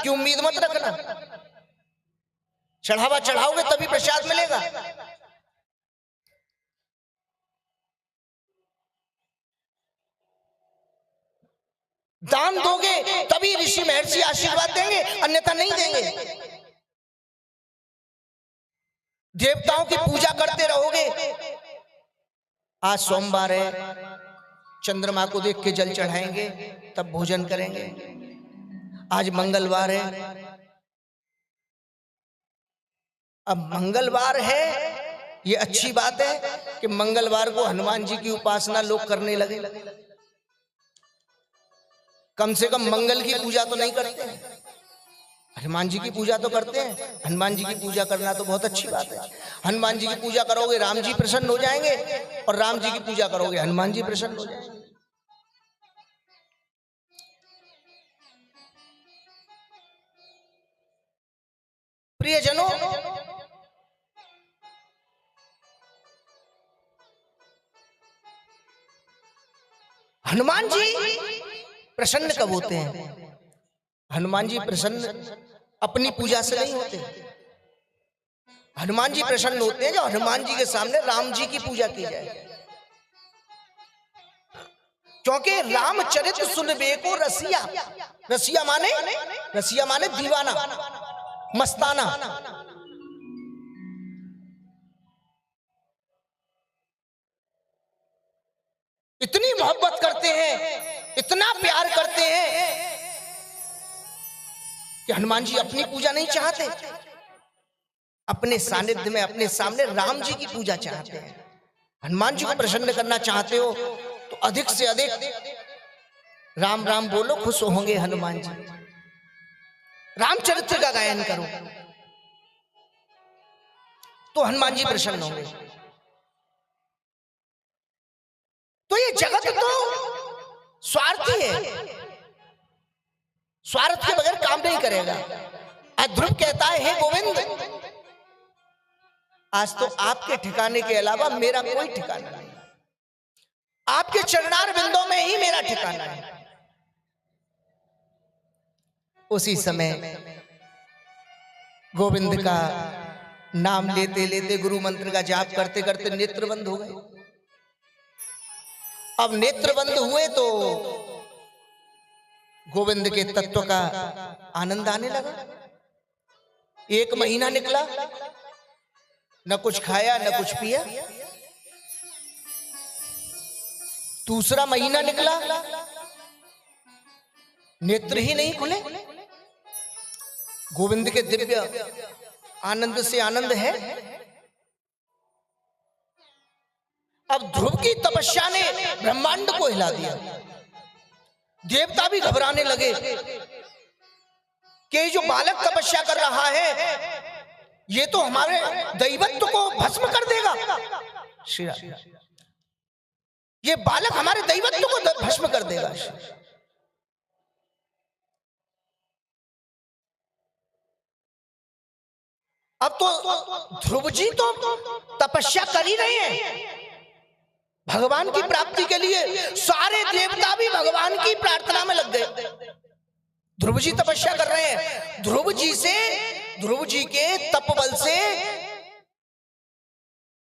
की उम्मीद मत रखना। चढ़ावा चढ़ाओगे तभी प्रसाद मिलेगा। दान दोगे तभी ऋषि महर्षि आशीर्वाद देंगे, अन्यथा नहीं देंगे। देवताओं की पूजा करते रहोगे। आज सोमवार है, चंद्रमा को देख के जल चढ़ाएंगे, तब भोजन करेंगे। आज मंगलवार है, अब मंगलवार है, ये अच्छी बात है कि मंगलवार को हनुमान जी की उपासना लोग करने लगे। कम से कम मंगल की पूजा तो नहीं करते हैं, हनुमान जी की पूजा तो करते हैं। हनुमान जी की पूजा करना तो बहुत अच्छी बात है। हनुमान जी की पूजा करोगे राम जी प्रसन्न हो जाएंगे, और राम जी की पूजा करोगे हनुमान जी प्रसन्न हो जाएंगे। प्रियजनों, हनुमान जी प्रसन्न कब होते हैं? हनुमान जी प्रसन्न अपनी पूजा से नहीं होते। हनुमान जी प्रसन्न होते हैं जब हनुमान जी के सामने राम जी की पूजा की जाए। क्योंकि रामचरित सुनबे को रसिया, रसिया माने दीवाना, मस्ताना। इतनी मोहब्बत करते हैं, इतना प्यार करते हैं कि हनुमान जी अपनी पूजा नहीं चाहते, अपने सानिध्य में अपने सामने राम जी की पूजा चाहते हैं। हनुमान जी को प्रसन्न करना चाहते हो तो अधिक से अधिक राम राम बोलो, खुश होंगे हनुमान जी। रामचरित्र का गायन करो तो हनुमान जी प्रसन्न होंगे। तो ये जगत तो स्वार्थी है, स्वार्थ के बगैर काम नहीं करेगा। आज ध्रुव कहता है, हे गोविंद, आज तो आपके ठिकाने के अलावा मेरा कोई ठिकाना नहीं, आपके चरणार बिंदों में ही मेरा ठिकाना है। उसी समय गोविंद का नाम लेते लेते, गुरु मंत्र का जाप करते करते नेत्र बंद हो गए। अब नेत्र बंद हुए तो गोविंद के तत्व का आनंद आने लगा। 1 महीना निकला, न कुछ खाया न कुछ पिया। दूसरा महीना निकला, नेत्र ही नहीं खुले। गोविंद के दिव्य आनंद से आनंद है। अब ध्रुव की तपस्या ने ब्रह्मांड को हिला दिया। देवता भी घबराने लगे कि जो बालक तपस्या कर रहा है ये तो हमारे दैवत्व को भस्म कर देगा। ये बालक हमारे दैवत्व को भस्म कर देगा। अब तो ध्रुव जी तो तपस्या कर ही रहे हैं भगवान की प्राप्ति के लिए। सारे देवता भी भगवान की प्रार्थना में लग गए। ध्रुव जी तपस्या कर रहे हैं। ध्रुव जी के तप बल से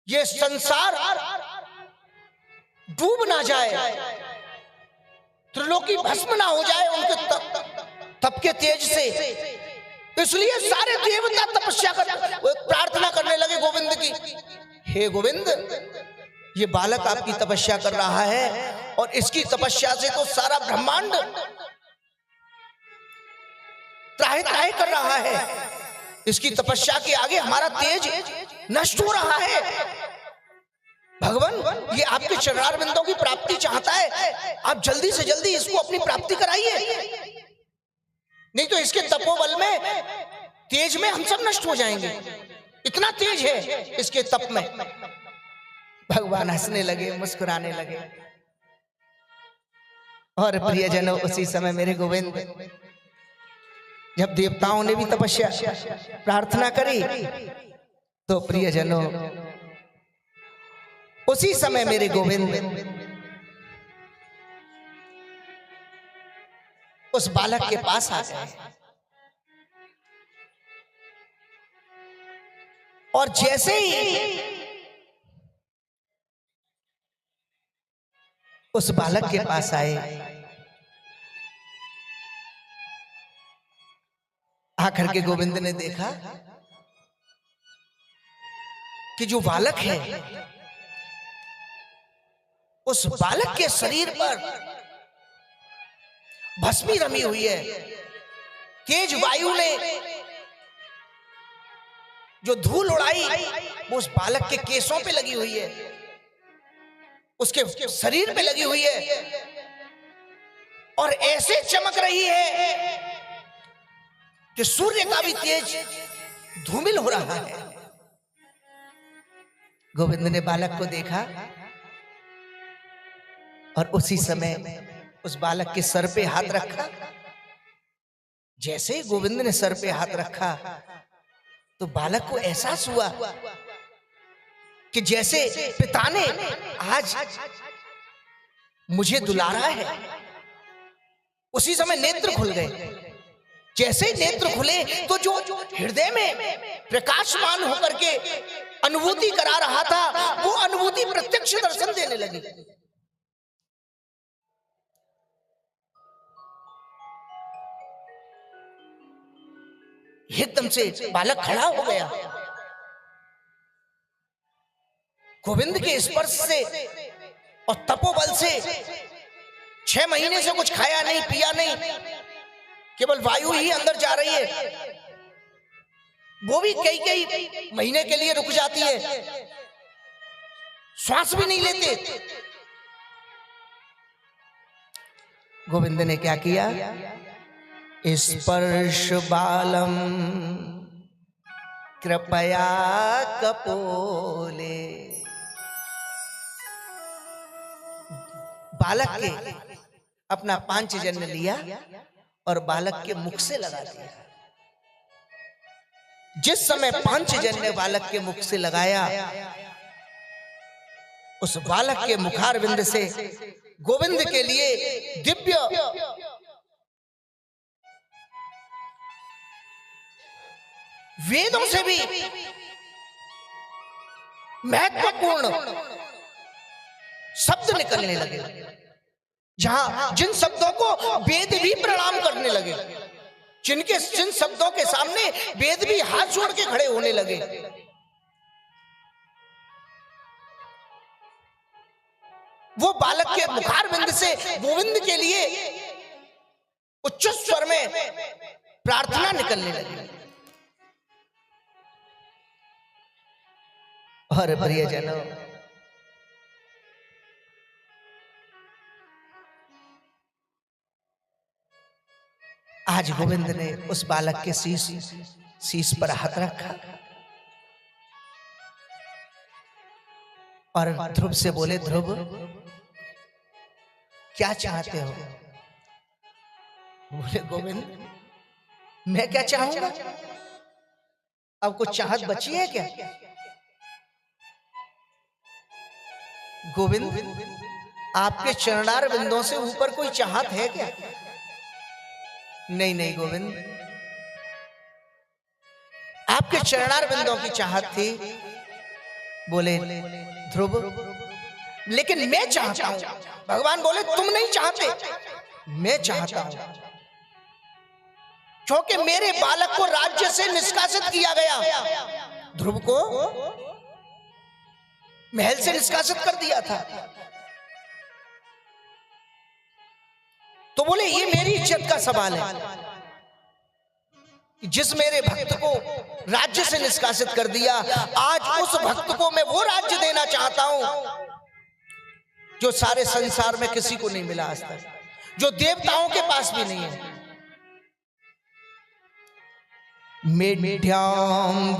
ये संसार डूब ना जाए, त्रिलोकी भस्म ना हो जाए उनके तप के तेज से। इसलिए सारे देवता तपस्या कर प्रार्थना करने लगे गोविंद की, हे गोविंद, ये बालक आपकी तपस्या कर रहा है और इसकी तपस्या से तो सारा ब्रह्मांड त्राहि त्राहि कर रहा है। इसकी तपस्या के आगे हमारा तेज नष्ट हो रहा है। भगवान, ये आपके चरणार बिंदों की प्राप्ति चाहता है, आप जल्दी से जल्दी इसको अपनी प्राप्ति कराइए, नहीं तो इसके तपोबल में, तेज में हम सब नष्ट हो जाएंगे। इतना तेज है इसके तप में। भगवान हंसने लगे, मुस्कुराने लगे। और प्रियजनों, उसी समय मेरे गोविंद, जब देवताओं ने भी तपस्या प्रार्थना करी तो प्रियजनों, उसी समय मेरे गोविंद उस बालक के पास आ गए। और जैसे ही उस बालक के पास आए, आकर के गोविंद ने देखा कि जो बालक है उस बालक के शरीर पर भस्मी रमी हुई है। तेज वायु ने जो धूल उड़ाई वो उस बालक के केसों पे लगी हुई है, उसके शरीर पे लगी हुई है और ऐसे चमक रही है कि सूर्य का भी तेज धूमिल हो रहा है। गोविंद ने बालक को देखा और उसी समय उस बालक के सर पे हाथ रखा। जैसे ही गोविंद ने सर पे हाथ रखा तो बालक को एहसास हुआ कि जैसे पिता ने आज मुझे दुलारा है। उसी समय नेत्र खुल गए। जैसे ही नेत्र खुले तो जो हृदय में प्रकाशमान होकर के अनुभूति करा रहा था वो अनुभूति प्रत्यक्ष दर्शन देने लगी। एकदम से बालक खड़ा हो गया। गोविंद के स्पर्श से और तपोबल से 6 महीने से कुछ खाया नहीं पिया नहीं, केवल वायु ही अंदर जा रही है, वो भी कई महीने के लिए रुक जाती है, श्वास भी नहीं लेते। गोविंद ने क्या किया? स्पर्श बालम कृपया कपोले। बालक के अपना पांचजन्य लिया और बालक के मुख से लगा दिया। जिस समय पांचजन्य बालक के मुख से लगाया, उस बालक के मुखारविंद से गोविंद के लिए दिव्य वेदों से भी महत्वपूर्ण शब्द निकलने लगे, जिन शब्दों को वेद भी प्रणाम करने लगे, जिन शब्दों के सामने वेद भी हाथ जोड़ के खड़े होने लगे। वो बालक के मुखारविंद से गोविंद के लिए उच्च स्वर में प्रार्थना निकलने लगी। और प्रियजनों, आज गोविंद ने उस बालक के शीश पर हाथ रखा और ध्रुव से बोले, ध्रुव क्या चाहते हो? बोले, गोविंद मैं क्या चाहूंगा? अब कुछ चाहत बची है क्या? गोविंद आपके चरणार बिंदों से ऊपर कोई चाहत है क्या? नहीं नहीं गोविंद, आपके चरणार बिंदों की चाहत थी। बोले, ध्रुव लेकिन मैं चाहता हूं। भगवान बोले, तुम नहीं चाहते, मैं चाहता हूं, क्योंकि मेरे बालक को राज्य से निष्कासित किया गया। ध्रुव को महल से निष्कासित कर दिया था। तो बोले, ये मेरी इज्जत का सवाल है। जिस मेरे भक्त को राज्य से निष्कासित कर दिया, आज उस भक्त को मैं वो राज्य देना चाहता हूं जो सारे संसार में किसी को नहीं मिला आज तक, जो देवताओं के पास भी नहीं है। मेढ्याम